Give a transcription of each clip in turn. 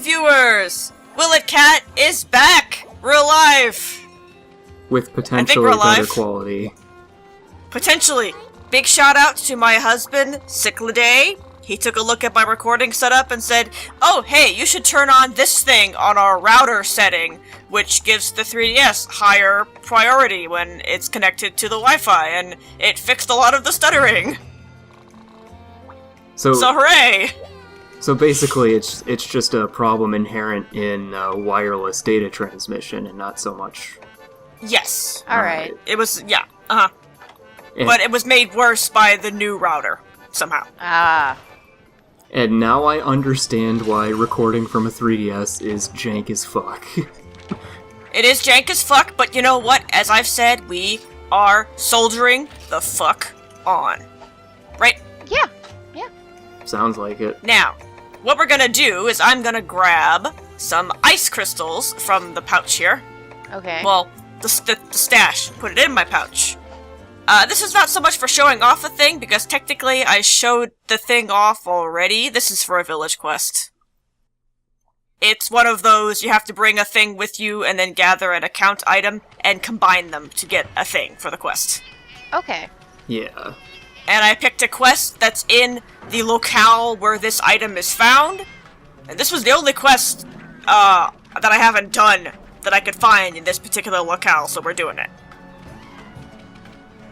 viewers! Will It Cat is back! We're alive! With potentially better quality. Potentially. Big shout out to my husband, Cichlidae. He took a look at my recording setup and said, oh, hey, you should turn on this thing on our router setting, which gives the 3DS higher priority when it's connected to the Wi-Fi, and it fixed a lot of the stuttering. So hooray! So basically, it's just a problem inherent in wireless data transmission, and not so much... Yes. Alright. It was, yeah, But it was made worse by the new router, somehow. Ah. And now I understand why recording from a 3DS is jank as fuck. It is jank as fuck, but you know what? As I've said, we are soldiering the fuck on. Right? Yeah. Yeah. Sounds like it. Now, what we're gonna do is I'm gonna grab some ice crystals from the pouch here. Okay. Well, the stash. Put it in my pouch. This is not so much for showing off a thing, because technically I showed the thing off already. This is for a village quest. It's one of those, you have to bring a thing with you and then gather an account item and combine them to get a thing for the quest. Okay. Yeah. And I picked a quest that's in the locale where this item is found. And this was the only quest that I haven't done that I could find in this particular locale, so we're doing it.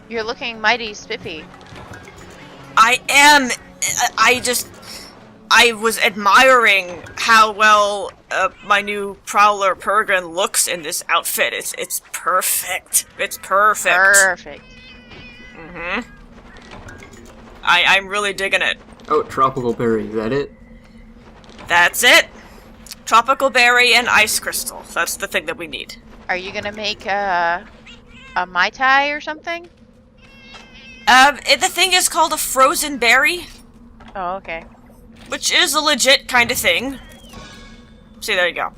You're looking mighty spiffy. I am. I was admiring how well my new Prowler Peregrine looks in this outfit. It's perfect. It's perfect. Perfect. Mm-hmm. I'm really digging it. Oh, tropical berry, is that it? That's it. Tropical berry and ice crystal. That's the thing that we need. Are you gonna make a Mai Tai or something? The thing is called a frozen berry, Oh, okay. which is a legit kind of thing. See, there you go.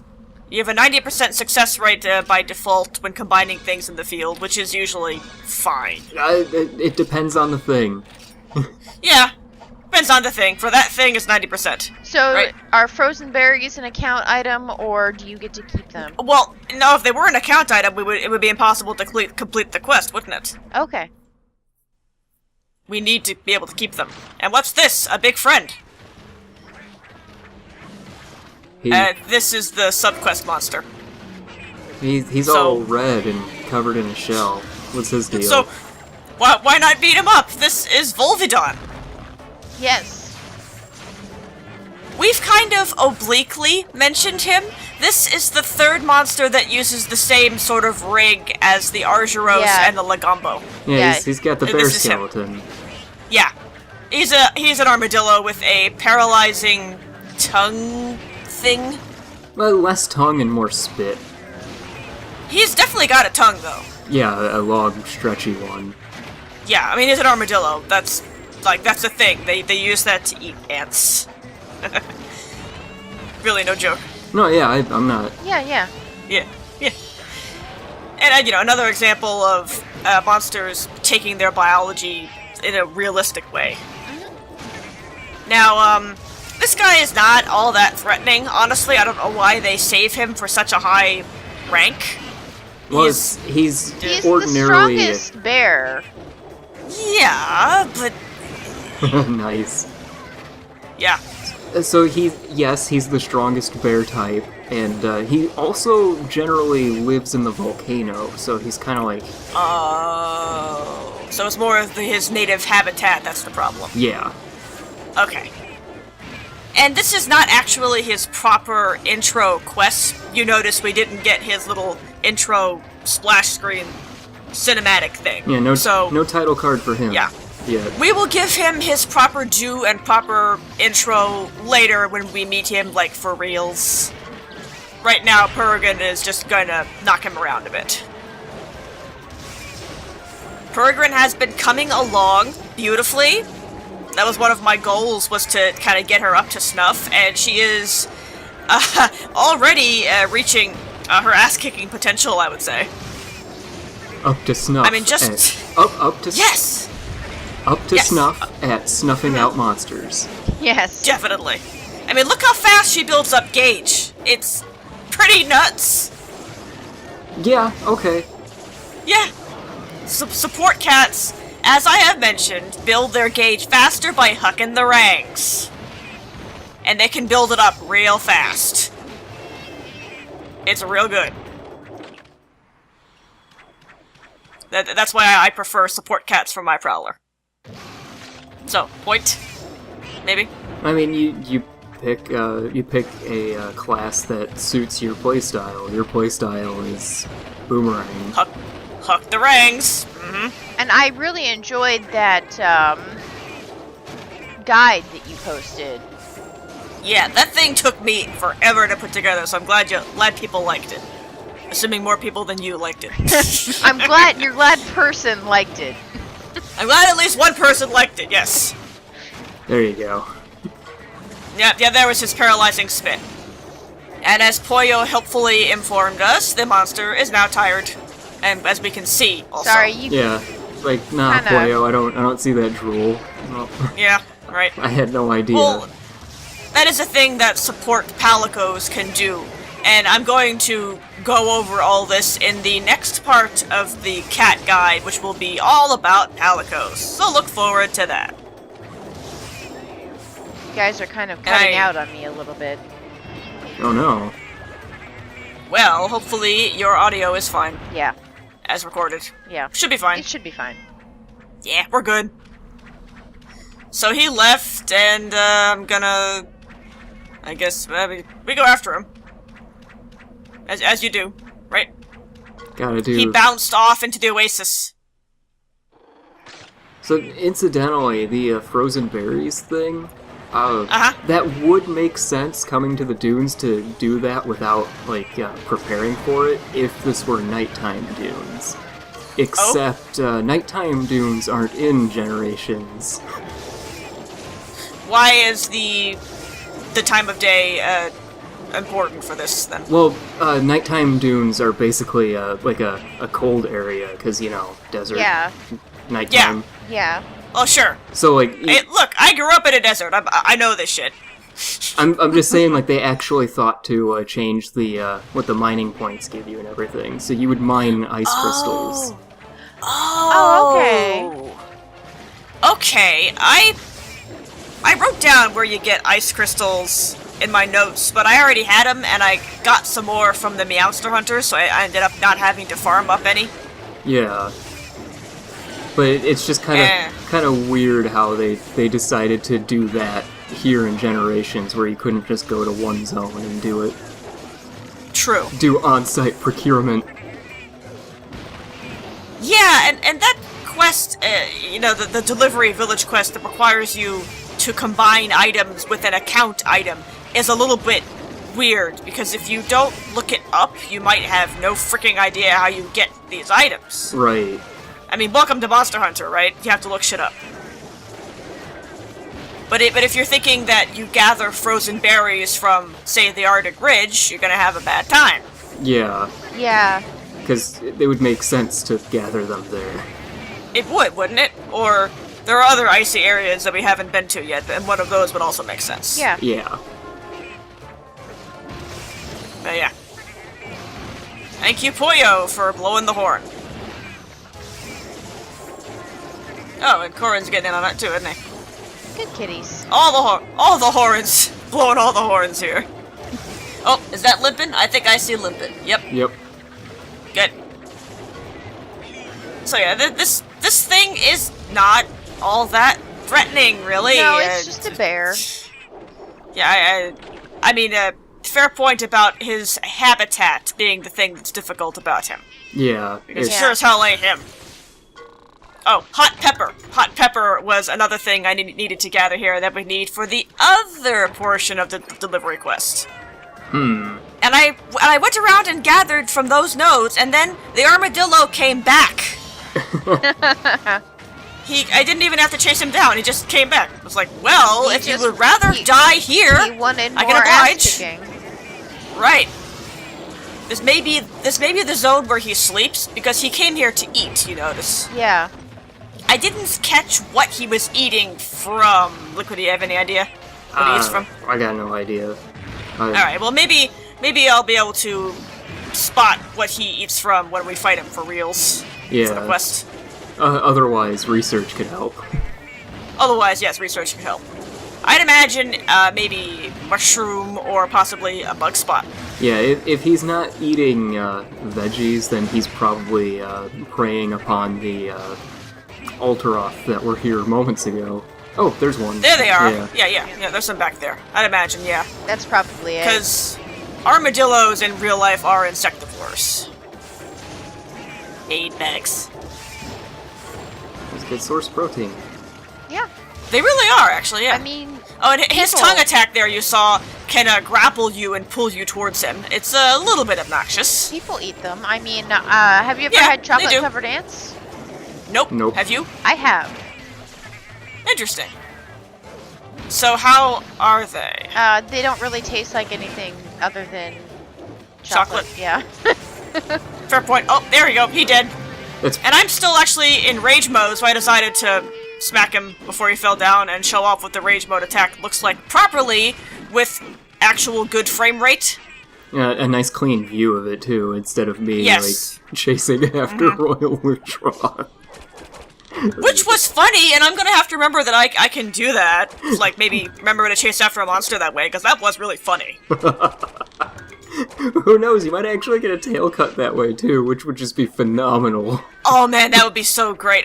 You have a 90% success rate by default when combining things in the field, which is usually fine. It depends on the thing. Yeah, depends on the thing. For that thing, it's 90%. So, Right. are frozen berries an account item, or do you get to keep them? Well, no, if they were an account item, it would be impossible to complete the quest, wouldn't it? Okay. We need to be able to keep them. And what's this? A big friend. This is the subquest monster. He's all red and covered in a shell. What's his deal? So, why not beat him up? This is Volvidon. Yes. We've kind of obliquely mentioned him. This is the third monster that uses the same sort of rig as the Argyros and the Lagombo. Yeah, he's got the bear This is him. skeleton. Yeah. He's an armadillo with a paralyzing tongue thing. Well, less tongue and more spit. He's definitely got a tongue, though. Yeah, a long, stretchy one. Yeah, I mean, he's an armadillo. That's a thing. They use that to eat ants. Really, no joke. No, yeah, I'm not. Yeah. Yeah. And, another example of monsters taking their biology in a realistic way. Now, this guy is not all that threatening. Honestly, I don't know why they save him for such a high rank. Well, he's ordinarily... the strongest bear. Yeah, but... Nice. Yeah. So he's the strongest bear type, and he also generally lives in the volcano, so he's kind of like... Oh, so it's more of his native habitat that's the problem. Yeah. Okay. And this is not actually his proper intro quest. You notice we didn't get his little intro splash screen cinematic thing. Yeah, no title card for him. Yeah. Yeah. We will give him his proper due and proper intro later when we meet him, like, for reals. Right now, Peregrine is just gonna knock him around a bit. Peregrine has been coming along beautifully. That was one of my goals, was to kind of get her up to snuff, and she is already reaching her ass-kicking potential, I would say. Up to snuff. I mean, just... Up to... Yes! Up to snuff at snuffing out monsters. Yes. Definitely. I mean, look how fast she builds up gauge. It's pretty nuts. Yeah, okay. Yeah. Support cats, as I have mentioned, build their gauge faster by hucking the ranks. And they can build it up real fast. It's real good. That's why I prefer support cats for my Prowler. So, point? Maybe? I mean, you pick a class that suits your playstyle. Your playstyle is Boomerang. Huck the rangs. Mm-hmm. And I really enjoyed that guide that you posted. Yeah, that thing took me forever to put together, so I'm glad people liked it. Assuming more people than you liked it. You're glad person liked it. I'm glad at least one person liked it, yes. There you go. Yeah, there was his paralyzing spin. And as Poyo helpfully informed us, the monster is now tired. And as we can see, also. Sorry, you... Yeah, like, nah, Kinda. Poyo, I don't see that drool. Well, Yeah, right. I had no idea. Well, that is a thing that support palicos can do. And I'm going to go over all this in the next part of the cat guide, which will be all about palicos. So look forward to that. You guys are kind of cutting out on me a little bit. Oh no. Well, hopefully your audio is fine, Yeah, as recorded. yeah. Should be fine. It should be fine. Yeah, we're good. So he left, and I'm gonna... I guess we go after him. As you do, right? Gotta do. He bounced off into the oasis. So, incidentally, the frozen berries thing, Uh-huh. that would make sense coming to the dunes to do that without, like, preparing for it if this were nighttime dunes. Except, nighttime dunes aren't in Generations. Why is the time of day important for this, then? Well, nighttime dunes are basically, like a cold area, because, you know, desert, Yeah, nighttime. yeah. Oh, sure. So, like, Hey, look, I grew up in a desert. I know this shit. I'm just saying, like, they actually thought to change the what the mining points give you and everything. So you would mine ice crystals. Oh, okay. Okay, I wrote down where you get ice crystals in my notes, but I already had them, and I got some more from the Meowster Hunter, so I ended up not having to farm up any. Yeah, but it's just kind of weird how they decided to do that here in Generations, where you couldn't just go to one zone and do it. True. Do on-site procurement. Yeah, and that quest, you know, the delivery village quest that requires you to combine items with an account item is a little bit weird, because if you don't look it up, you might have no freaking idea how you get these items. Right. I mean, welcome to Monster Hunter, right? You have to look shit up. But if you're thinking that you gather frozen berries from, say, the Arctic Ridge, you're gonna have a bad time. Yeah, Yeah. because it would make sense to gather them there. It would, wouldn't it? Or there are other icy areas that we haven't been to yet, and one of those would also make sense. Yeah. Yeah. But yeah. Thank you, Poyo, for blowing the horn. Oh, and Corin's getting in on it too, isn't he? Good kitties. All the horns. Blowing all the horns here. Oh, is that Limpin? I think I see Limpin. Yep. Yep. Good. So yeah, this thing is not all that threatening, really. No, it's just a bear. Yeah, I mean, fair point about his habitat being the thing that's difficult about him. Yeah. Because it's- sure as hell ain't him. Oh, hot pepper. Hot pepper was another thing I needed to gather here that we need for the other portion of the delivery quest. And I went around and gathered from those nodes, and then the armadillo came back. I didn't even have to chase him down. He just came back. I was like, well, if you would rather die here, He wanted I more can oblige. ass-kicking. Right. This may be the zone where he sleeps, because he came here to eat, you notice. Yeah. I didn't catch what he was eating from. Liquid, do you have any idea? What he eats from? I got no idea. Alright, well maybe I'll be able to spot what he eats from when we fight him for reals. Yeah. For the quest. Otherwise, research could help. Otherwise, yes, research could help. I'd imagine maybe mushroom or possibly a bug spot. Yeah, if he's not eating veggies, then he's probably preying upon the Alteroth that were here moments ago. Oh, there's one. There they are. Yeah. Yeah, there's some back there. I'd imagine, yeah. That's probably it. Because armadillos in real life are insectivores. Aid bags. It's a good source of protein. Yeah. They really are, actually, yeah. I mean... Oh, and his Kibble. tongue attack there you saw can grapple you and pull you towards him. It's a little bit obnoxious. People eat them. I mean, have you ever had they do. chocolate-covered ants? Nope. Have you? I have. Interesting. So how are they? They don't really taste like anything other than Chocolate. Yeah. Fair point. Oh, there we go. He did. That's And I'm still actually in rage mode, so I decided to smack him before he fell down and show off what the rage mode attack looks like properly with actual good frame rate. a nice clean view of it too, instead of me Yes. like chasing after Royal Lutron. Which was funny, and I'm gonna have to remember that I can do that. Like, maybe remember to chase after a monster that way, because that was really funny. Who knows? You might actually get a tail cut that way too, which would just be phenomenal. Oh man, that would be so great.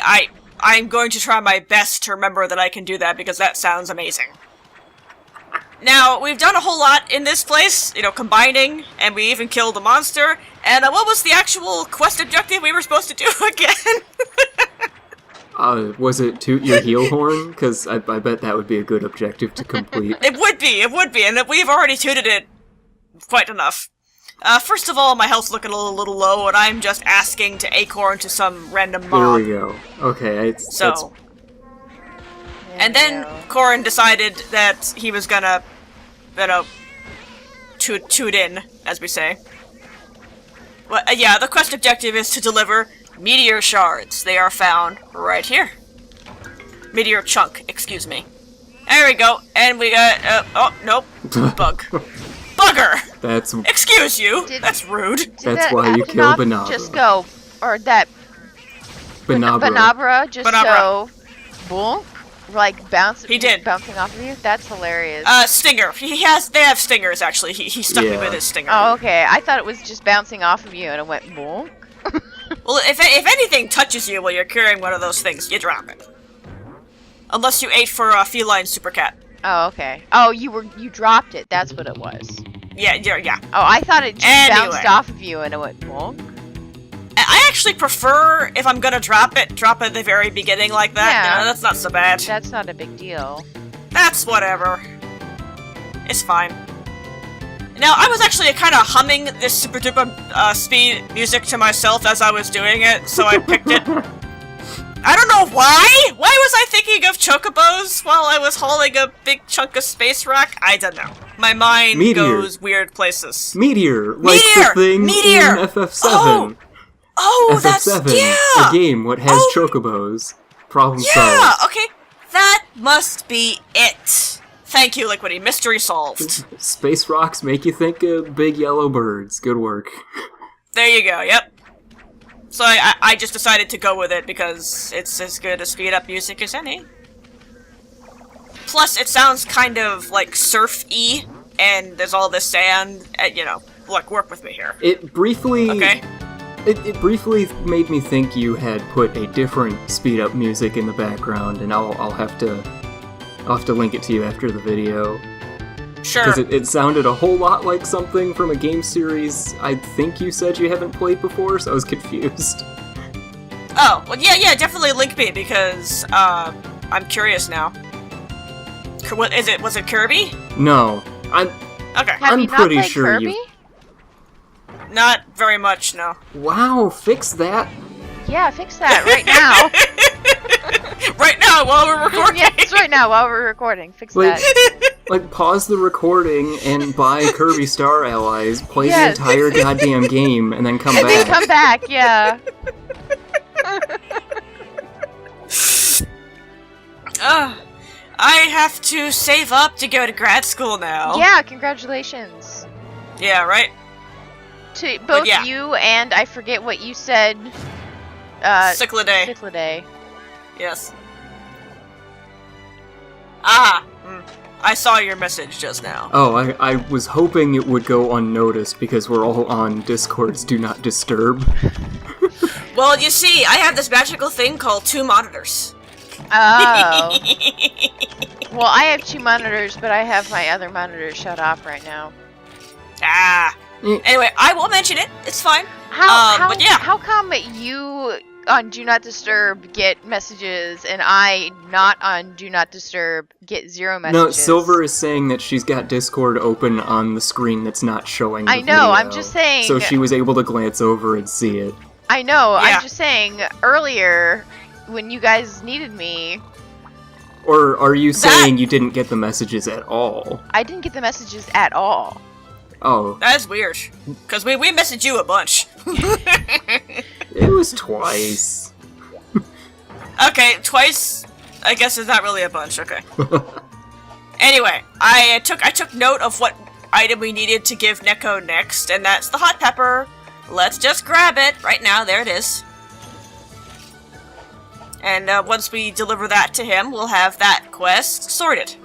I'm going to try my best to remember that I can do that, because that sounds amazing. Now, we've done a whole lot in this place, you know, combining, and we even killed a monster, and what was the actual quest objective we were supposed to do again? Was it toot your heel horn? Because I bet that would be a good objective to complete. It would be, and we've already tooted it quite enough. First of all, my health's looking a little low, and I'm just asking to acorn to some random mob. There we go. Okay, So, and then Corin decided that he was gonna, toot in, as we say. Well, yeah, the quest objective is to deliver meteor shards. They are found right here. Meteor chunk, excuse me. There we go, and we got, oh, nope, bug. Bugger! That's Excuse you, that's rude. That's why you kill Banabra. Just go, or that Banabra just go, boom, like bounce. He did. Bouncing off of you. That's hilarious. Stinger. They have stingers actually. He stuck me with his stinger. Oh, okay. I thought it was just bouncing off of you and it went boom. Well, if anything touches you while you're carrying one of those things, you drop it. Unless you ate for a feline super cat. Oh, okay. Oh, you dropped it. That's what it was. Yeah. Oh, I thought it just bounced off of you and it went boom. I actually prefer, if I'm gonna drop it at the very beginning like that. Yeah. No, that's not so bad. That's not a big deal. That's whatever. It's fine. Now, I was actually kind of humming this super duper speed music to myself as I was doing it, so I picked it. I don't know why! Why was I thinking of chocobos while I was hauling a big chunk of space rock? I don't know. My mind goes weird places. Meteor! Like the thing in FF7. Oh, FF7, that's, a game what has chocobos. Problem solved. Yeah, okay. That must be it. Thank you, Liquidy. Mystery solved. Space rocks make you think of big yellow birds. Good work. There you go, yep. So I just decided to go with it because it's as good a speed up music as any. Plus, it sounds kind of like surf-y, and there's all this sand, and, you know, look, work with me here. It briefly... Okay. It briefly made me think you had put a different speed up music in the background, and I'll have to link it to you after the video. Sure. Because it sounded a whole lot like something from a game series I think you said you haven't played before, so I was confused. Oh, well, yeah, definitely link me, because, I'm curious now. Was it Kirby? No. Okay. Have you not pretty played sure Kirby? you... Not very much, no. Wow, fix that. Yeah, fix that right now. Right now, while we're recording. Yes, right now while we're recording. Fix that. Like, pause the recording and buy Kirby Star Allies, play the Yes. entire goddamn game, and then come And back. then come back, yeah. I have to save up to go to grad school now. Yeah, congratulations. Yeah, right? To both yeah. you and I forget what you said. Cichlidae. Cichlidae. Yes. Ah! I saw your message just now. Oh, I was hoping it would go unnoticed because we're all on Discord's Do Not Disturb. Well, you see, I have this magical thing called 2 monitors. Oh. Well, I have 2 monitors, but I have my other monitor shut off right now. Ah. Anyway, I will mention it. It's fine. But yeah. How come you on Do Not Disturb get messages and I not on Do Not Disturb get 0 messages? No, Silver is saying that she's got Discord open on the screen that's not showing the I know, video, I'm just saying. So she was able to glance over and see it. I know, Yeah. I'm just saying, earlier, when you guys needed me... Or are you saying you didn't get the messages at all? I didn't get the messages at all. Oh. That is weird. Because we messaged you a bunch. It was twice. Okay, twice, I guess is not really a bunch, okay. Anyway, I took note of what item we needed to give Neko next, and that's the hot pepper. Let's just grab it right now, there it is. And once we deliver that to him, we'll have that quest sorted.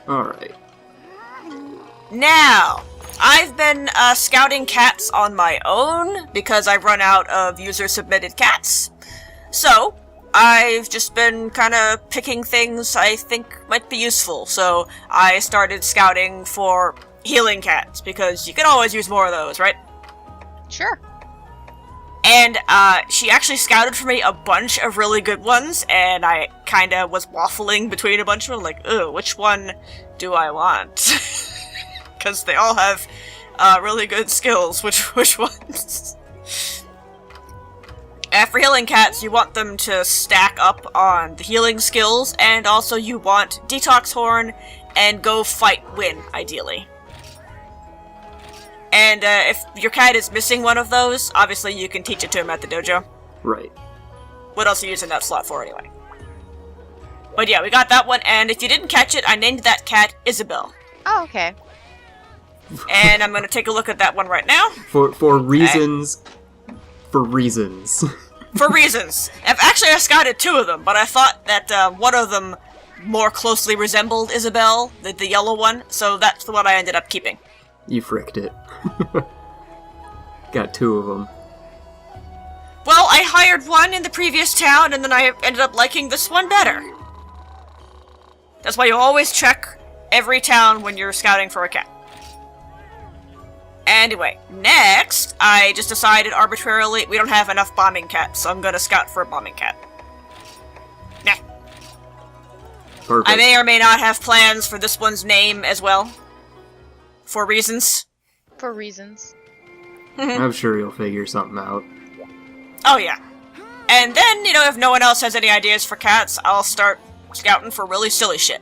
Alright. Now, I've been scouting cats on my own because I've run out of user-submitted cats. So, I've just been kind of picking things I think might be useful. So, I started scouting for healing cats because you can always use more of those, right? Sure. And she actually scouted for me a bunch of really good ones, and I kind of was waffling between a bunch of them, like, ooh, which one do I want? Because they all have really good skills. Which ones? For healing cats, you want them to stack up on the healing skills, and also you want Detox Horn and Go Fight Win, ideally. And if your cat is missing one of those, obviously you can teach it to him at the dojo. Right. What else are you using that slot for, anyway? But yeah, we got that one, and if you didn't catch it, I named that cat Isabel. Oh, okay. And I'm gonna take a look at that one right now. For reasons... For reasons. For reasons. I scouted 2 of them, but I thought that one of them more closely resembled Isabel, the yellow one, so that's the one I ended up keeping. You fricked it. Got 2 of them. Well, I hired one in the previous town, and then I ended up liking this one better. That's why you always check every town when you're scouting for a cat. Anyway, next, I just decided arbitrarily we don't have enough bombing cats, so I'm gonna scout for a bombing cat. Nah. Perfect. I may or may not have plans for this one's name as well. For reasons. For reasons. I'm sure you'll figure something out. Oh yeah. And then, if no one else has any ideas for cats, I'll start scouting for really silly shit.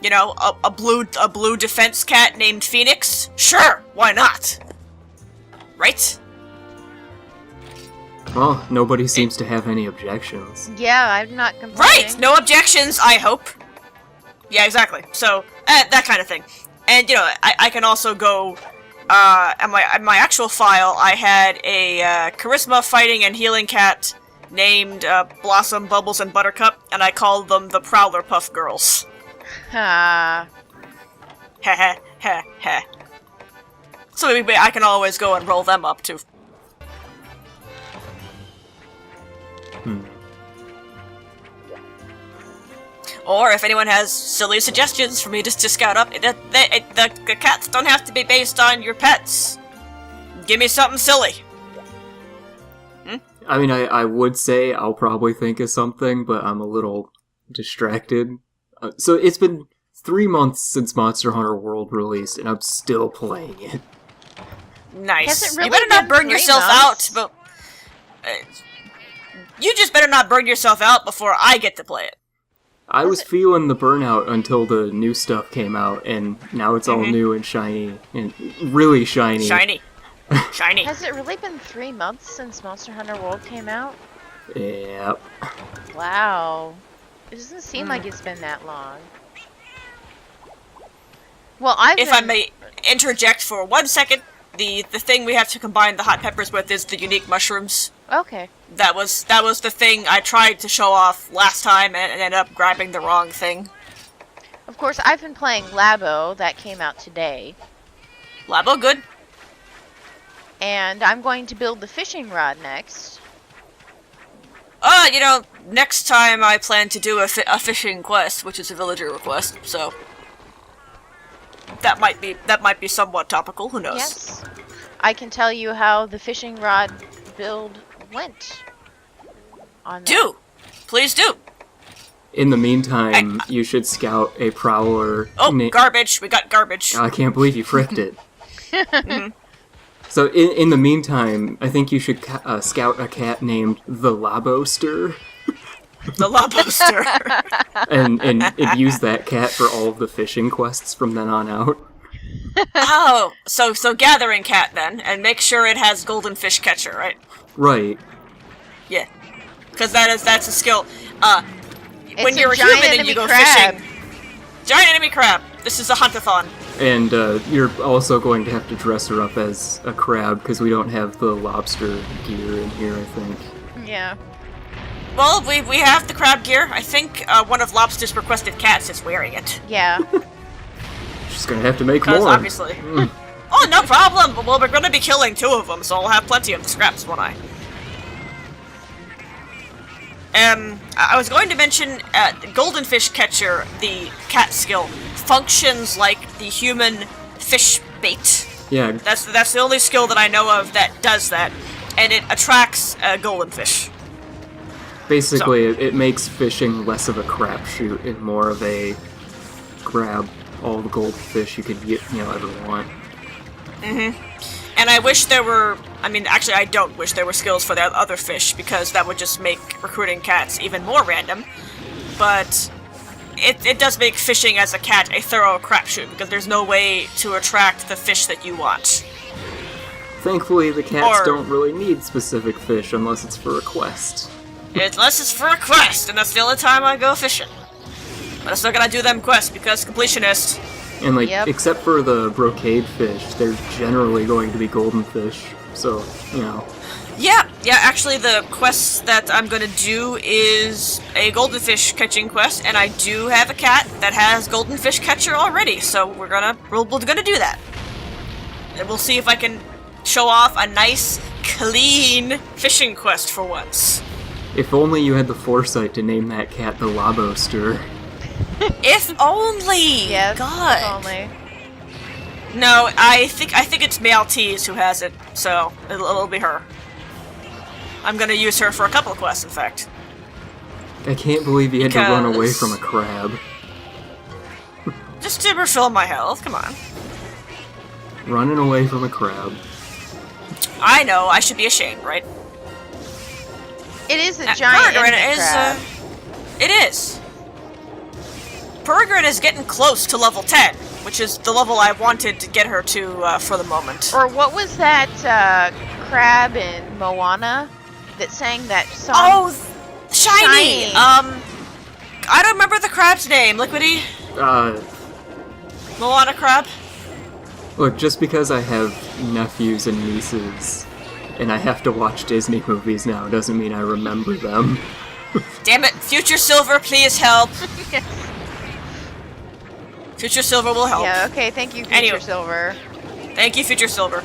A blue defense cat named Phoenix? Sure, why not? Right? Well, nobody seems to have any objections. Yeah, I'm not complaining. Right! No objections, I hope. Yeah, exactly. So, that kind of thing. And, I can also go, on my actual file, I had a, charisma, fighting, and healing cat named, Blossom, Bubbles, and Buttercup, and I called them the Prowler Puff Girls. Ah. Heh heh heh heh. So maybe I can always go and roll them up, too. Or if anyone has silly suggestions for me to scout up, the cats don't have to be based on your pets. Give me something silly. I mean, I would say I'll probably think of something, but I'm a little distracted. So it's been 3 months since Monster Hunter World released, and I'm still playing it. Nice. Has it really you better not been burn 3 yourself months? out, but you just better not burn yourself out before I get to play it. I was feeling the burnout until the new stuff came out, and now it's all new and shiny, and really shiny. Shiny. Shiny. Has it really been 3 months since Monster Hunter World came out? Yep. Wow. It doesn't seem like it's been that long. Well, If I may interject for 1 second, the thing we have to combine the hot peppers with is the unique mushrooms. Okay. That was the thing I tried to show off last time and ended up grabbing the wrong thing. Of course, I've been playing Labo. That came out today. Labo, good. And I'm going to build the fishing rod next. Next time I plan to do a fishing quest, which is a villager request, so that might be somewhat topical. Who knows? Yes. I can tell you how the fishing rod build went. On that. Do, please do. In the meantime, you should scout a prowler. Oh, garbage! We got garbage. I can't believe you fricked it. So in the meantime, I think you should scout a cat named the Laboster. The Laboster. and use that cat for all of the fishing quests from then on out. Oh, so gathering cat then, and make sure it has golden fish catcher, right? Right. Yeah, because that's a skill. When It's you're a giant human and enemy you go crab. fishing, giant enemy crab. This is a hunt-a-thon. And you're also going to have to dress her up as a crab, because we don't have the lobster gear in here, I think. Yeah. Well, we have the crab gear. I think one of Lobster's requested cats is wearing it. Yeah. She's gonna have to make Because more. obviously. Oh, no problem. Well, we're going to be killing 2 of them, so I'll have plenty of scraps, won't I? I was going to mention golden fish catcher, the cat skill, functions like the human fish bait. Yeah, That's the only skill that I know of that does that, and it attracts golden fish. basically it makes fishing less of a crapshoot and more of a grab all the goldfish you could ever want. And I wish there were... I mean, actually, I don't wish there were skills for the other fish, because that would just make recruiting cats even more random. But it does make fishing as a cat a thorough crapshoot, because there's no way to attract the fish that you want. Thankfully, the cats Or- don't really need specific fish unless it's for a quest. Unless it's for a quest, and that's the only time I go fishing. But I'm still gonna do them quests, because completionist. And Yep. except for the brocade fish, they're generally going to be golden fish. So, Yeah, actually the quest that I'm gonna do is a golden fish catching quest, and I do have a cat that has golden fish catcher already, so we're gonna do that. And we'll see if I can show off a nice, clean fishing quest for once. if only you had the foresight to name that cat the Laboster. If only! Yes. God. If only. No, I think it's Maltese who has it, so it'll be her. I'm gonna use her for a couple of quests, in fact. I can't believe you had to run away Because- from a crab. Just to refill my health, come on. Running away from a crab. I know, I should be ashamed, right? It is a giant Peregrine enemy is, crab. it is. Peregrine is getting close to level 10, which is the level I wanted to get her to for the moment. Or what was that crab in Moana that sang that song? Oh, shiny! Shiny. I don't remember the crab's name. Liquidy? Moana crab? Look, just because I have nephews and nieces, and I have to watch Disney movies now, doesn't mean I remember them. Damn it, Future Silver, please help. Yes. Future Silver will help. Yeah, okay, thank you, Future Anyway. Silver. Thank you, Future Silver.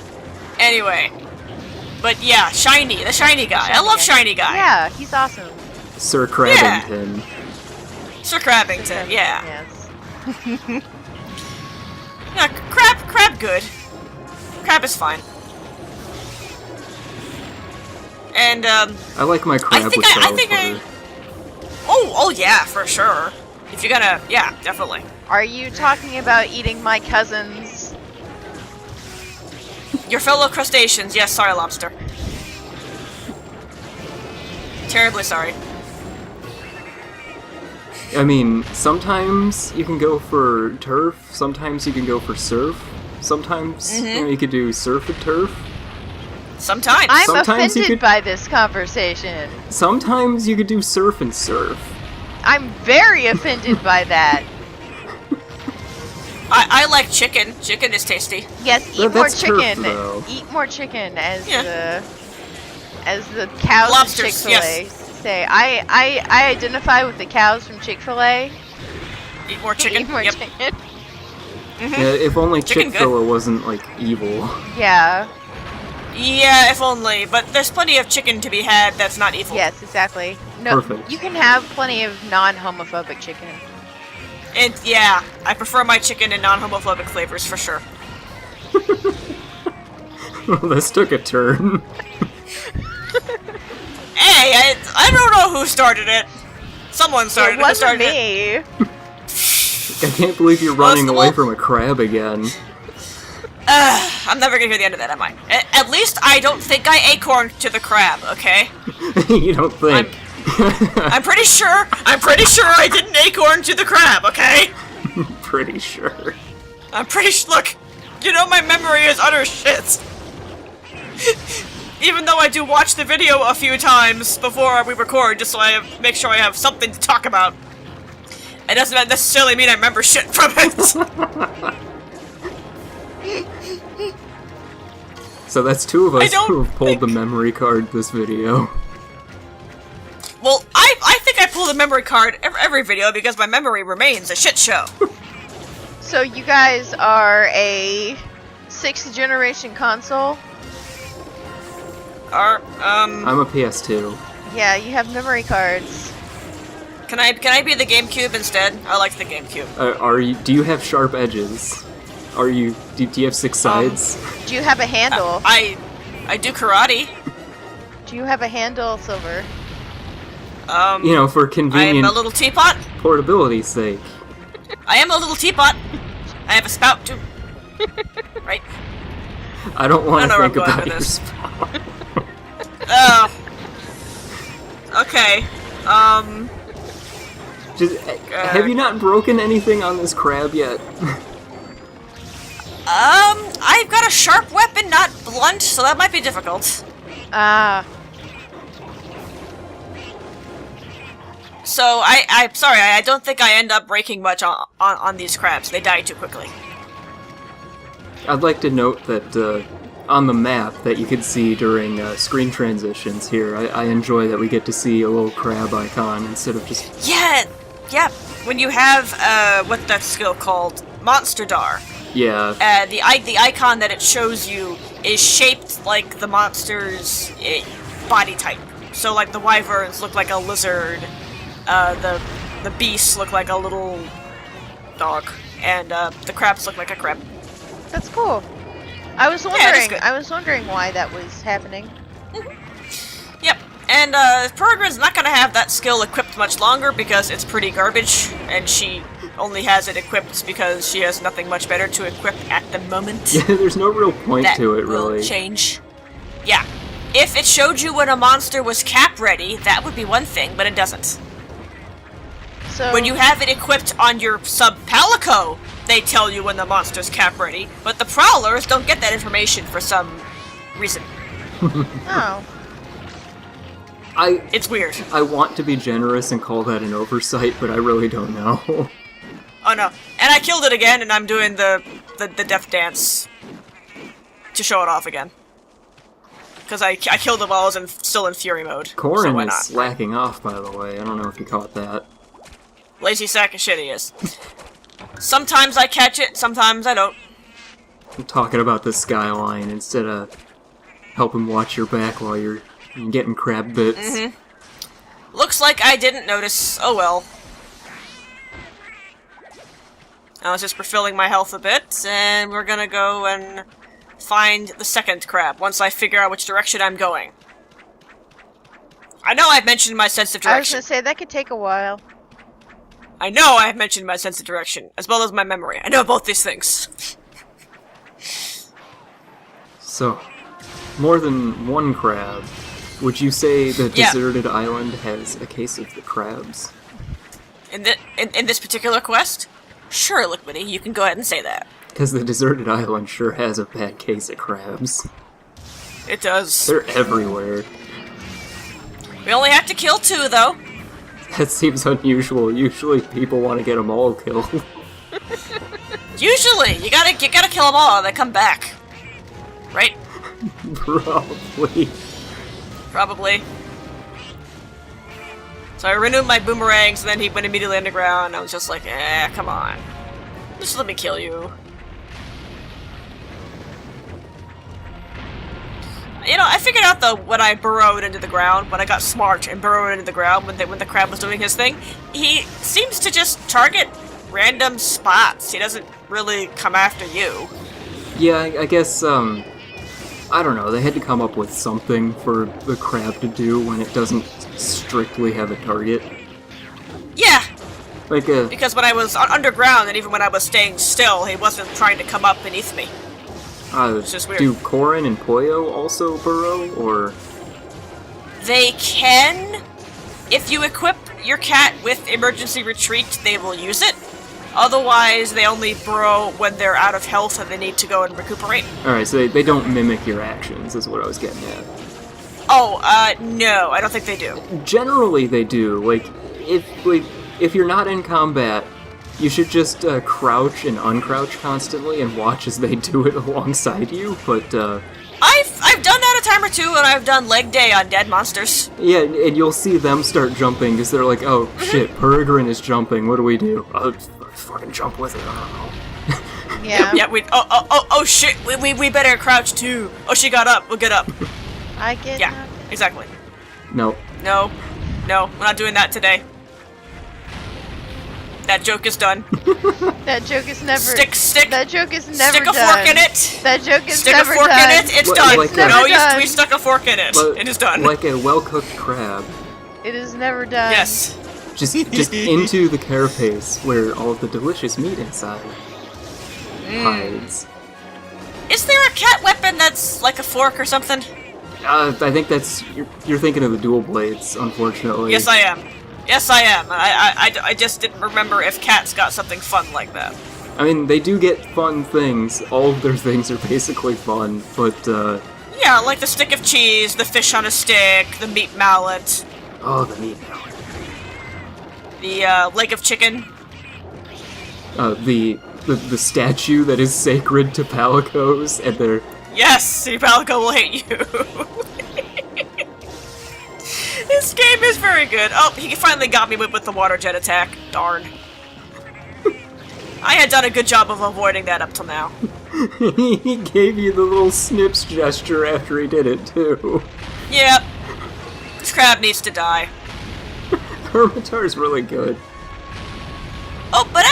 Anyway. But yeah, Shiny, the Shiny guy. I love Shiny guy. Yeah, he's awesome. Sir Crabbington. Sir Crabbington, yeah. Yes. Yeah, crab good. Crab is fine. And, I like my crab with I... Oh yeah, for sure. If you're gonna, yeah, definitely. Are you talking about eating my cousins? Your fellow crustaceans, yes, sorry, lobster. Terribly sorry. I mean, sometimes you can go for turf, sometimes you can go for surf, sometimes you could do surf and turf. Sometimes. I'm Sometimes you offended could- by this conversation. Sometimes you could do surf and surf. I'm very offended by that. I like chicken. Chicken is tasty. Yes, eat But more that's turf, chicken. though. Eat more chicken, as Yeah. the cows Lobsters, of Chick-fil-A say. I identify with the cows from Chick-fil-A. Eat more chicken. Eat more Yep. chicken. Yeah, if only Chicken Chick-fil-A wasn't, like, evil. Yeah. Yeah, if only. But there's plenty of chicken to be had that's not evil. Yes, exactly. No, Perfect. you can have plenty of non-homophobic chicken. And yeah, I prefer my chicken in non-homophobic flavors for sure. This took a turn. Hey, I don't know who started it. Someone started It wasn't it. me. I can't believe you're running the away wolf? from a crab again. I'm never gonna hear the end of that, am I? At least I don't think I acorned to the crab, okay? You don't think? I'm pretty sure I didn't acorn to the crab, okay? Pretty sure. I'm pretty look, you know my memory is utter shit. Even though I do watch the video a few times before we record, just so make sure I have something to talk about. It doesn't necessarily mean I remember shit from it. So that's two of I us don't who have pulled think- the memory card this video. Well, I think I pull the memory card every video because my memory remains a shit show. So you guys are a 6th generation console? I'm a PS2. Yeah, you have memory cards. Can I be the GameCube instead? I like the GameCube. Do you have sharp edges? Do you have 6 sides? Do you have a handle? I do karate. Do you have a handle, Silver? You know, for I am convenient a little teapot. portability's sake. I am a little teapot. I have a spout too. Right? I don't want I to know where think I'm going about with your this. spot. Okay. Have you not broken anything on this crab yet? I've got a sharp weapon, not blunt, so that might be difficult. So I'm sorry, I don't think I end up breaking much on these crabs. They die too quickly. I'd like to note that on the map that you could see during screen transitions here, I enjoy that we get to see a little crab icon instead of just... Yeah. When you have, what's that skill called? Monster Dar. Yeah. The icon that it shows you is shaped like the monster's body type. So, like, the wyverns look like a lizard, the beasts look like a little dog, and the crabs look like a crab. That's cool. I was Yeah, it is wondering. good. I was wondering why that was happening. Yep. And Peregrine's not gonna have that skill equipped much longer because it's pretty garbage, and she only has it equipped because she has nothing much better to equip at the moment. Yeah, there's no real point That to it, will really. change. Yeah. If it showed you when a monster was cap ready, that would be one thing, but it doesn't. So When you have it equipped on your sub Palico, they tell you when the monster's cap ready, but the Prowlers don't get that information for some reason. oh, It's weird. I want to be generous and call that an oversight, but I really don't know. Oh no. And I killed it again, and I'm doing the death dance to show it off again. Because I killed it while I was still in Fury mode. Corin so why is not? slacking off, by the way. I don't know if you caught that. Lazy sack of shit he is. Sometimes I catch it, sometimes I don't. I'm talking about the skyline instead of helping watch your back while you're getting crab bits. Looks like I didn't notice. Oh well. I was just refilling my health a bit, and we're gonna go and find the second crab once I figure out which direction I'm going. I know I've mentioned my sense of I was direction. gonna say that could take a while. I know I've mentioned my sense of direction, as well as my memory. I know both these things. So, more than one crab. Would you say the Yeah. deserted island has a case of the crabs? In this particular quest? Sure, Liquidy, you can go ahead and say that. Because the deserted island sure has a bad case of crabs. It does. They're everywhere. We only have to kill 2, though. That seems unusual. Usually people want to get them all killed. Usually, you gotta kill them all and they come back. Right? Probably. Probably. So I renewed my boomerangs, and then he went immediately underground, and I was just like, come on. Just let me kill you. You know, I figured out, though, when I burrowed into the ground, when I got smart and burrowed into the ground when the crab was doing his thing, he seems to just target random spots. He doesn't really come after you. Yeah, I guess, I don't know, they had to come up with something for the crab to do when it doesn't strictly have a target. Yeah, Like because when I was underground, and even when I was staying still, he wasn't trying to come up beneath me. It's just weird. Do Corin and Poyo also burrow, or...? They can. If you equip your cat with emergency retreat, they will use it. Otherwise, they only burrow when they're out of health and they need to go and recuperate. Alright, so they don't mimic your actions, is what I was getting at. Oh, no, I don't think they do. Generally they do. If you're not in combat, you should just crouch and uncrouch constantly and watch as they do it alongside you, but I've done that a time or two, and I've done leg day on dead monsters. yeah, and you'll see them start jumping because they're like, oh shit, Peregrine is jumping, what do we do? Fucking jump with it, I don't know. Yeah. Yeah, oh shit, we better crouch too. Oh, she got up, we'll get up. I get Yeah, that. exactly. No. No, we're not doing that today. That joke is done. That joke is never. Stick. That joke is never Stick a done. fork in it. That joke is Stick never a fork done. in it. It's Like- done. like a- No, done. we stuck a fork in it. But It is done. Like a well-cooked crab. It is never done. Yes. Just into the carapace where all of the delicious meat inside hides. Is there a cat weapon that's like a fork or something? I think that's... You're thinking of the dual blades, unfortunately. Yes, I am. Yes, I am. I just didn't remember if cats got something fun like that. I mean, they do get fun things. All of their things are basically fun, but, Yeah, like the stick of cheese, the fish on a stick, the meat mallet, oh, the meat mallet. the leg of chicken. The statue that is sacred to palicos, and they're... Yes, the Palico will hate you. This game is very good. Oh, he finally got me with the water jet attack. Darn. I had done a good job of avoiding that up till now. He gave you the little snips gesture after he did it, too. Yep. This crab needs to die. Hermitar's really good. Oh, but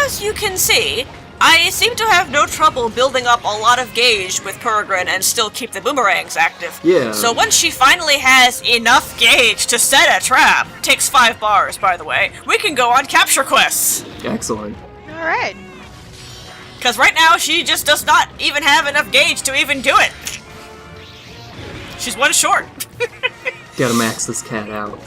as you can see, I seem to have no trouble building up a lot of gauge with Peregrine and still keep the boomerangs active. Yeah. So once she finally has enough gauge to set a trap, takes 5 bars, by the way, we can go on capture quests. Excellent. Alright. Because right now, she just does not even have enough gauge to even do it. She's one short. Gotta max this cat out.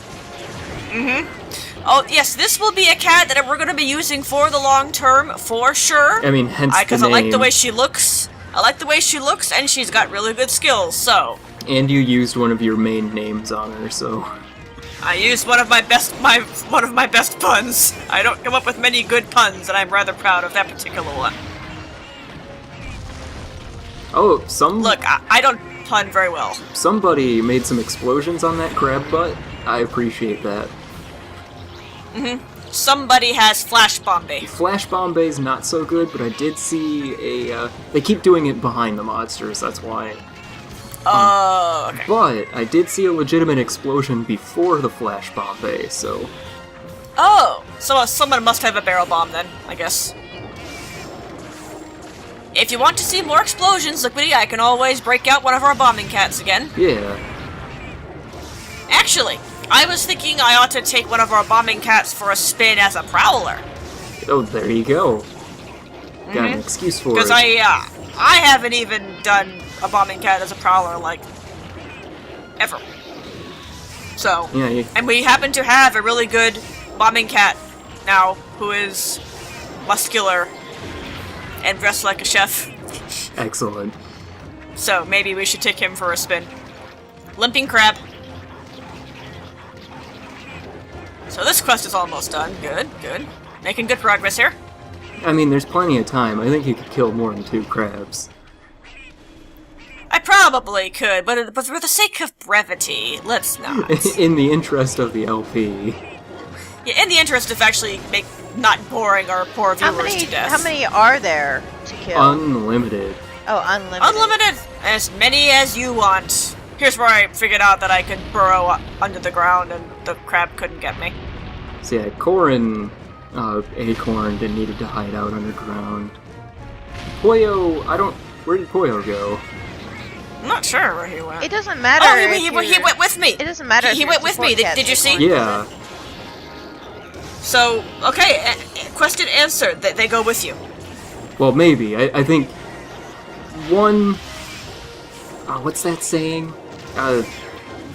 Oh, yes, this will be a cat that we're going to be using for the long term, for sure. I mean, hence the Because name. I like the way she looks. I like the way she looks, and she's got really good skills, so... And you used one of your main names on her, so... I used one of my best puns. I don't come up with many good puns, and I'm rather proud of that particular one. Oh, Look, I don't pun very well. somebody made some explosions on that crab butt. I appreciate that. Somebody has Flash Bombay. Flash Bombay's not so good, but I did see a... they keep doing it behind the monsters, that's why. Oh, okay. But I did see a legitimate explosion before the Flash Bombay, so... Oh, so someone must have a barrel bomb then, I guess. If you want to see more explosions, Liquidy, I can always break out one of our bombing cats again. Yeah. Actually, I was thinking I ought to take one of our bombing cats for a spin as a prowler. Oh, there you go. Got an excuse for it. Because I haven't even done a bombing cat as a prowler, like, ever. So, Yeah, and we happen to have a really good bombing cat now, who is muscular and dressed like a chef. excellent. So maybe we should take him for a spin. Limping crab. So this quest is almost done. Good, good. Making good progress here. I mean, there's plenty of time. I think you could kill more than 2 crabs. I probably could, but for the sake of brevity, let's not. In the interest of the LP. Yeah, in the interest of actually not boring our poor viewers to death. How many are there to kill? Unlimited. Oh, unlimited. Unlimited! As many as you want. Here's where I figured out that I could burrow under the ground and the crab couldn't get me. So yeah, Corin acorned and needed to hide out underground. Poyo, where did Poyo go? I'm not sure where he went. It doesn't matter. Oh, he went with me! It doesn't matter. He went with me, did you see? Yeah. So, okay, question answered, they go with you. Well, maybe. I think one... what's that saying?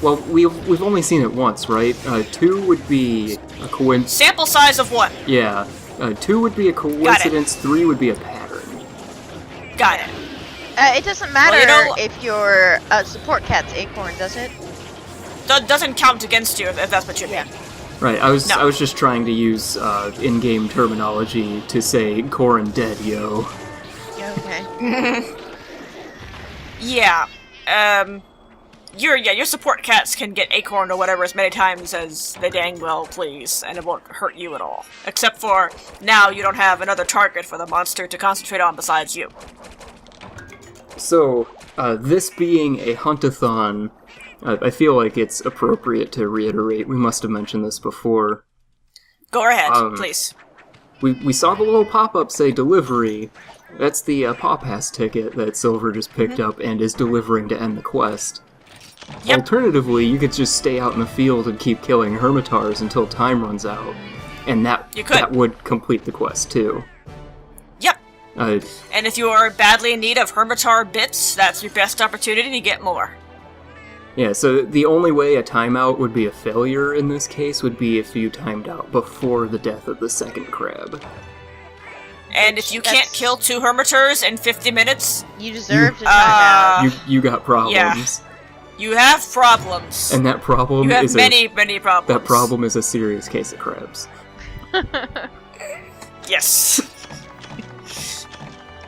Well, we've only seen it once, right? 2 would be a coincidence. Sample size of 1. Yeah. 2 would be a coincidence, 3 would be a pattern. Got it. It doesn't matter Well, if your support cat's acorn, does it? Doesn't count against you if that's what you mean. Right, I was just trying to use in-game terminology to say Corin dead, yo. Okay. Yeah. Your support cats can get acorn or whatever as many times as they dang well please, and it won't hurt you at all. Except for now you don't have another target for the monster to concentrate on besides you. So, this being a hunt-a-thon, I feel like it's appropriate to reiterate, we must have mentioned this before. Go ahead, please. We saw the little pop-up say delivery. That's the Paw Pass ticket that Silver just picked up and is delivering to end the quest. Yep. Alternatively, you could just stay out in the field and keep killing hermitars until time runs out. And that would complete the quest, too. Yep. And if you are badly in need of hermitar bits, that's your best opportunity to get more. Yeah, so the only way a timeout would be a failure in this case would be if you timed out before the death of the second crab. And if you can't kill 2 hermitars in 50 minutes... You deserve to time out. You got problems. Yeah. You have problems. And that problem you have is many problems. That problem is a serious case of crabs. Yes.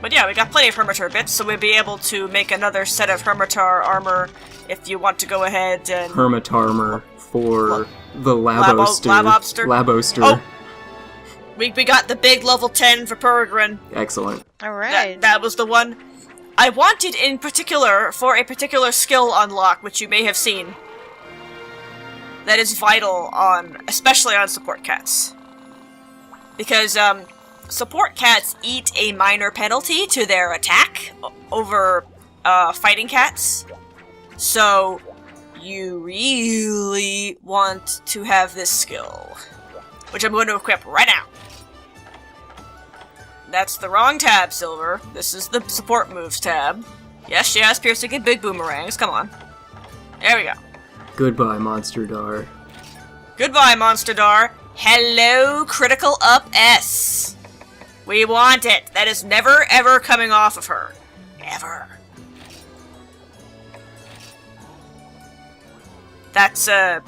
But yeah, we got plenty of hermitar bits, so we'll be able to make another set of hermitar armor if you want to go ahead and... Hermitarmor for the Laboster. Laboster. Oh! We got the big level 10 for Peregrine. Excellent. Alright. That was the one I wanted in particular for a particular skill unlock, which you may have seen. That is vital especially on support cats. Because, support cats eat a minor penalty to their attack over, fighting cats. So, you really want to have this skill. Which I'm going to equip right now. That's the wrong tab, Silver. This is the support moves tab. Yes, she has piercing and big boomerangs. Come on. There we go. Goodbye, Monster Dar. Goodbye, Monster Dar. Hello, Critical Up S. We want it. That is never, ever coming off of her. Ever. That's, a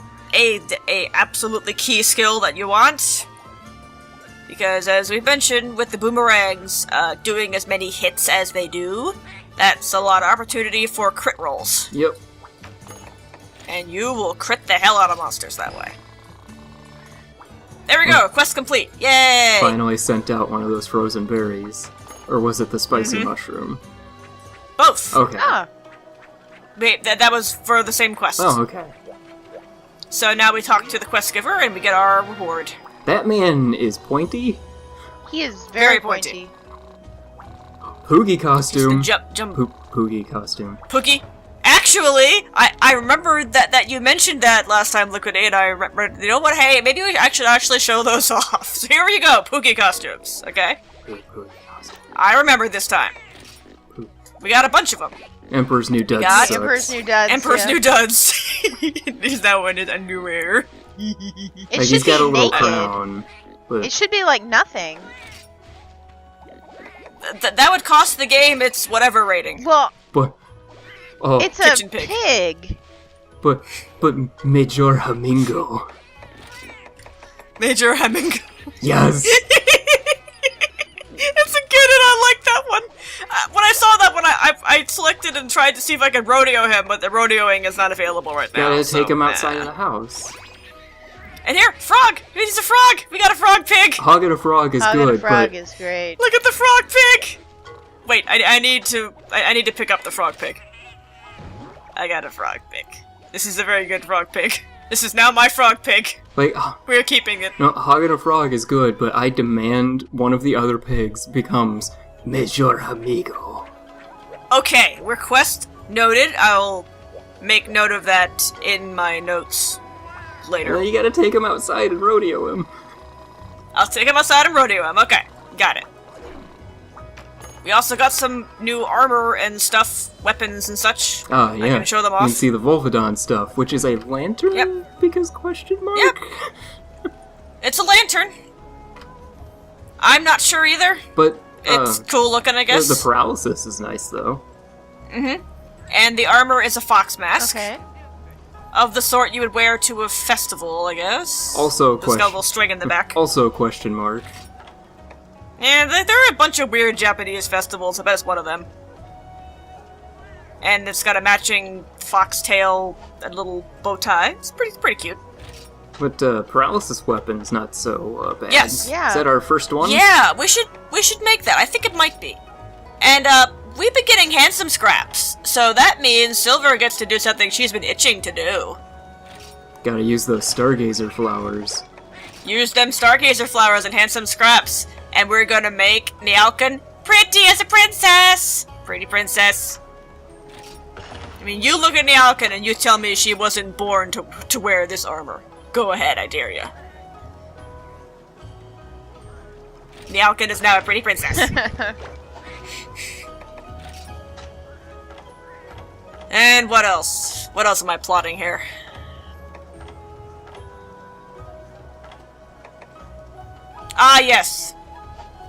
absolutely key skill that you want. Because, as we've mentioned, with the boomerangs doing as many hits as they do, that's a lot of opportunity for crit rolls. Yep. And you will crit the hell out of monsters that way. There we go, quest complete. Yay! Finally sent out one of those frozen berries. Or was it the spicy mushroom? Both! Okay. Ah. Wait, that was for the same quest. Oh, okay. So now we talk to the quest giver and we get our reward. That man is pointy. He is very pointy. Poogie costume. Poogie costume. Poogie? Actually, I remember that you mentioned that last time, Liquid, and I remember, you know what, hey, maybe we should actually show those off. So here you go, Poogie costumes, okay? Poogie costume. I remember this time. We got a bunch of them. Emperor's New Duds got sucks. Emperor's New Duds. Emperor's New Duds. He's now in his underwear. It Like, should he's got be a little naked. crown. But It should be like nothing. That would cost the game its whatever rating. Well, but Oh, It's a kitchen pig. pig. but Major Hamingo. Major Hemming. Yes. It's a good and I like that one. When I saw that one, I selected and tried to see if I could rodeo him, but the rodeoing is not available right now. Gotta so, take him outside of the house. And here, frog! He's a frog! We got a frog pig! Hog and a frog is Hog good, and a frog but is great. Look at the frog pig! Wait, I need to pick up the frog pig. I got a frog pig. This is a very good frog pig. This is now my frog pig. like, We're keeping it. no, Hog and a frog is good, but I demand one of the other pigs becomes Major Amigo. Okay, request noted. I'll make note of that in my notes later. Well, you gotta take him outside and rodeo him. I'll take him outside and rodeo him. Okay, got it. We also got some new armor and stuff, weapons and such. Ah, yeah. I can show them You off. can see the Volvodon stuff, which is a lantern? Yep. Because question mark? Yep. It's a lantern. I'm not sure either. But, It's cool looking, I guess. the paralysis is nice, though. And the armor is a fox mask. Okay. Of the sort you would wear to a festival, I guess. Also, It's got a little string in the back. Also, question mark. And there are a bunch of weird Japanese festivals. I bet it's one of them. And it's got a matching foxtail and little bow tie. It's pretty cute. But, paralysis weapon's not so, bad. Yes. Yeah. Is that our first one? Yeah, we should make that. I think it might be. And we've been getting handsome scraps, so that means Silver gets to do something she's been itching to do. Gotta use those stargazer flowers. Use them stargazer flowers and handsome scraps, and we're gonna make Nialkin pretty as a princess. Pretty princess. I mean, you look at Nialkin and you tell me she wasn't born to wear this armor. Go ahead, I dare ya. Nialkin is now a pretty princess. And what else? What else am I plotting here? Ah, yes.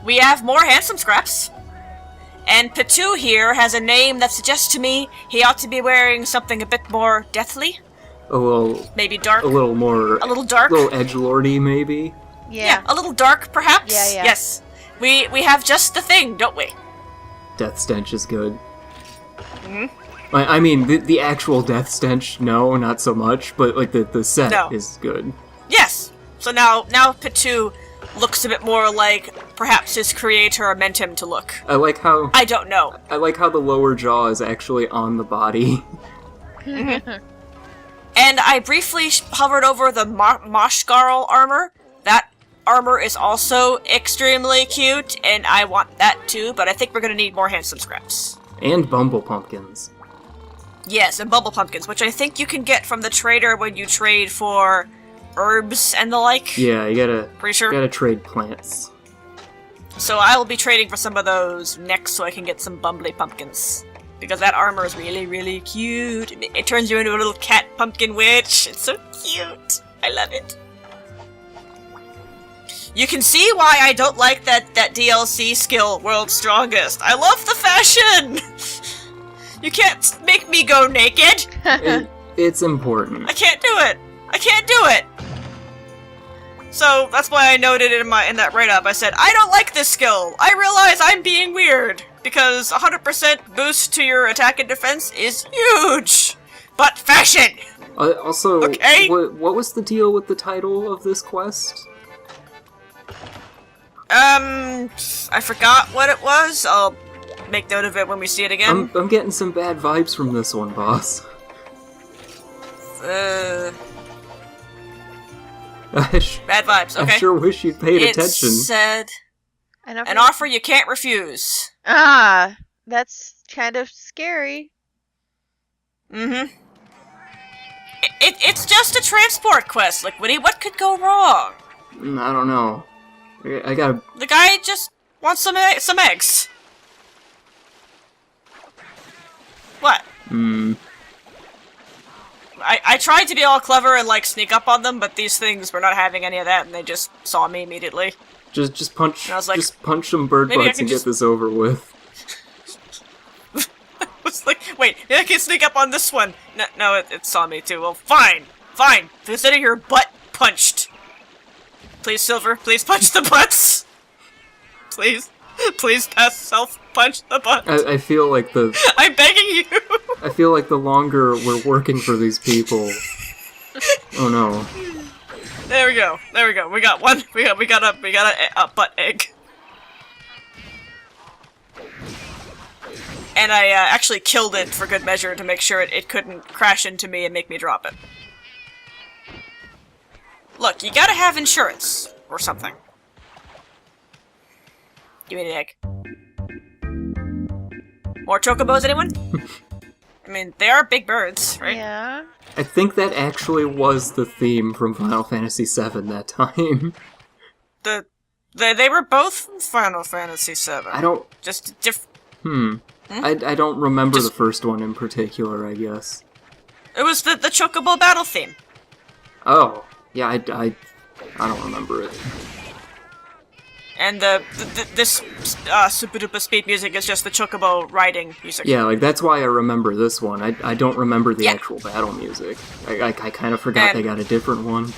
We have more handsome scraps. And Petu here has a name that suggests to me he ought to be wearing something a bit more deathly. A little, Maybe dark. a little more, A little dark. a little edgelordy, maybe. Yeah. A little dark, perhaps? Yeah. Yes. We have just the thing, don't we? Death stench is good. I mean, the actual death stench, no, not so much, but, like, the set No. is good. Yes. So now Petu looks a bit more like perhaps his creator meant him to look. I like how I like how the lower jaw is actually on the body. And I briefly hovered over the Moshgarl armor. That armor is also extremely cute, and I want that too, but I think we're gonna need more handsome scraps. And bumble pumpkins. Yes, and bubble pumpkins, which I think you can get from the trader when you trade for herbs and the like. Yeah, you Pretty sure. gotta trade plants. So I will be trading for some of those next so I can get some bumbly pumpkins. Because that armor is really, really cute. It turns you into a little cat pumpkin witch. It's so cute. I love it. You can see why I don't like that DLC skill, World's Strongest. I love the fashion! You can't make me go naked! It's important. I can't do it! I can't do it! So, that's why I noted it in that write-up. I said, I don't like this skill! I realize I'm being weird! Because 100% boost to your attack and defense is huge! But fashion! Also, Okay. what was the deal with the title of this quest? I forgot what it was. I'll make note of it when we see it again. I'm getting some bad vibes from this one, boss. Bad I vibes, okay. sure wish you'd paid It attention. said, An an offer you can't refuse. Ah, that's kind of scary. Mm-hmm. It's just a transport quest, Liquidy. What could go wrong? I don't know. I gotta... The guy just wants some eggs. What? I tried to be all clever and, like, sneak up on them, but these things were not having any of that, and they just saw me immediately. Just punch... And I was like, just punch some bird maybe I butts can and just- get this over with. I was Like, wait, maybe I can sneak up on this one. No, it saw me too. Well, fine. Consider your butt punched. Please, Silver, please punch the butts. Please pass self-punch the butt. I feel like I'm begging you. I feel like the longer we're working for these people... Oh no. There we go. We got one. We got a butt egg. And I actually killed it for good measure to make sure it couldn't crash into me and make me drop it. Look, you gotta have insurance. Or something. Give me an egg. More chocobos, anyone? I mean, they are big birds, right? Yeah. I think that actually was the theme from Final Fantasy VII that time. They were both from Final Fantasy VII. I don't... Just different... I don't remember the first one in particular, I guess. It was the chocobo battle theme. Oh. Yeah, I don't remember it. And this super duper speed music is just the chocobo riding music. Yeah, like, that's why I remember this one. I don't remember the actual battle music. I kind of forgot they got a different one.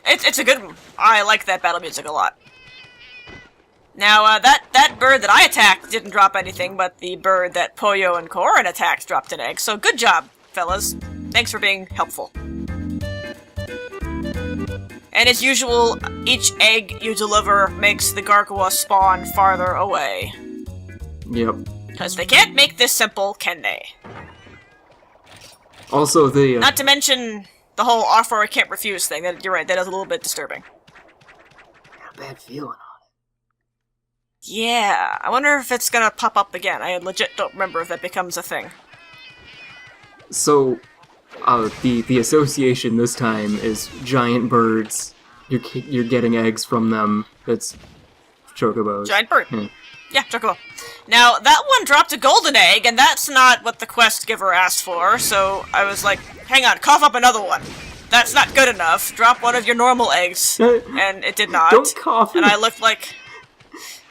It's a good one. I like that battle music a lot. Now, that bird that I attacked didn't drop anything, but the bird that Poyo and Korin attacked dropped an egg, so good job, fellas. Thanks for being helpful. And as usual, each egg you deliver makes the Gargoyle spawn farther away. Yep. Because they can't make this simple, can they? Also, the... Not to mention the whole offer I can't refuse thing. You're right, that is a little bit disturbing. Got a bad feeling on it. Yeah, I wonder if it's gonna pop up again. I legit don't remember if that becomes a thing. So... the association this time is giant birds. You're getting eggs from them. That's chocobos. Giant bird. Yeah, chocobo. Now, that one dropped a golden egg, and that's not what the quest giver asked for, so I was like, hang on, cough up another one. That's not good enough. Drop one of your normal eggs. And it did not. Don't cough. And I looked like...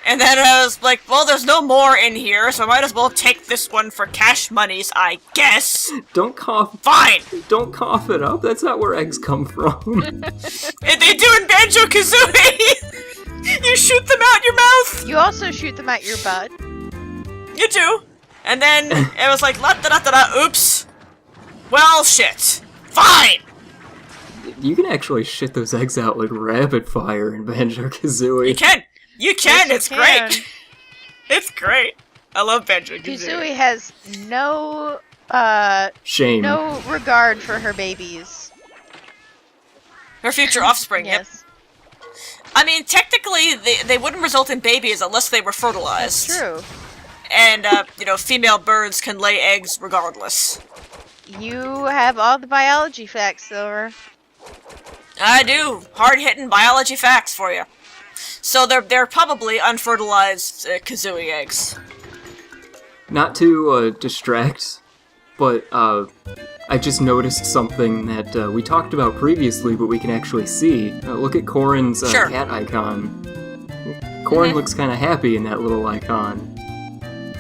And then I was like, well, there's no more in here, so I might as well take this one for cash monies, I guess. Don't cough. Fine! Don't cough it up. That's not where eggs come from. And they do in Banjo-Kazooie! You shoot them out your mouth! You also shoot them at your butt. You do. And then it was like, la-da-da-da-da, oops. Well, shit. Fine! You can actually shit those eggs out like rapid fire in Banjo-Kazooie. You can! You can! Yes, It's you great! can. It's great! I love Banjo-Kazooie. Kazooie has no, Shame. no regard for her babies. Her future offspring, Yes. yep. I mean, technically, they wouldn't result in babies unless they were fertilized. That's true. And, female birds can lay eggs regardless. You have all the biology facts, Silver. I do. Hard-hitting biology facts for you. So they're probably unfertilized Kazooie eggs. Not to distract, but I just noticed something that we talked about previously, but we can actually see. Look at Korin's cat icon. Korin looks kind of happy in that little icon.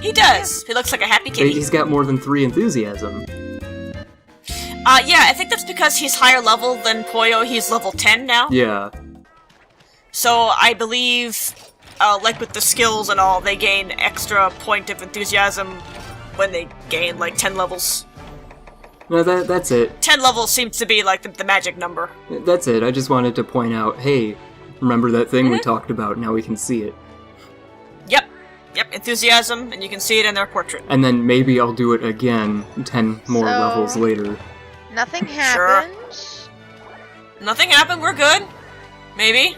He does. He looks like a happy kitty. He's got more than 3 enthusiasm. Yeah, I think that's because he's higher level than Poyo. He's level 10 now. Yeah. So I believe, like with the skills and all, they gain extra point of enthusiasm when they gain, like, 10 levels. No, that's it. 10 levels seems to be, like, the magic number. That's it. I just wanted to point out, hey, remember that thing we talked about? Now we can see it. Yep, enthusiasm, and you can see it in their portrait. And then maybe I'll do it again 10 more levels later. Nothing happened. Nothing happened, we're good. Maybe.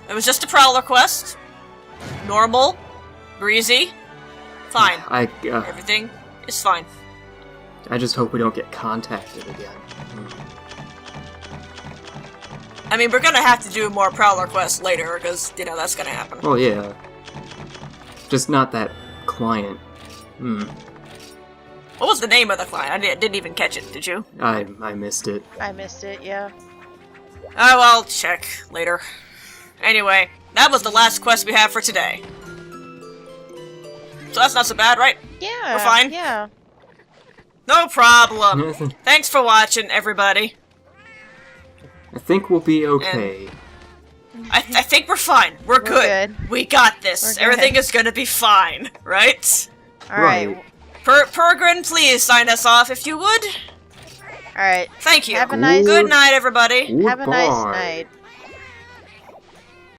It was just a Prowler quest. Normal. Breezy. Fine. Everything is fine. I just hope we don't get contacted again. I mean, we're gonna have to do more Prowler quests later, because, that's gonna happen. Well, yeah. Just not that client. What was the name of the client? I didn't even catch it, did you? I missed it. I missed it, yeah. Oh, I'll check later. Anyway, that was the last quest we have for today. So that's not so bad, right? Yeah. We're fine? Yeah. No problem. I Thanks for watching, everybody. think we'll be okay. I think we're fine. We're good. We got this. We're good. Everything is gonna be fine, right? Alright. Peregrine, please sign us off if you would. Alright. Thank you. Have a nice Good night, everybody. Have a nice Goodbye. night.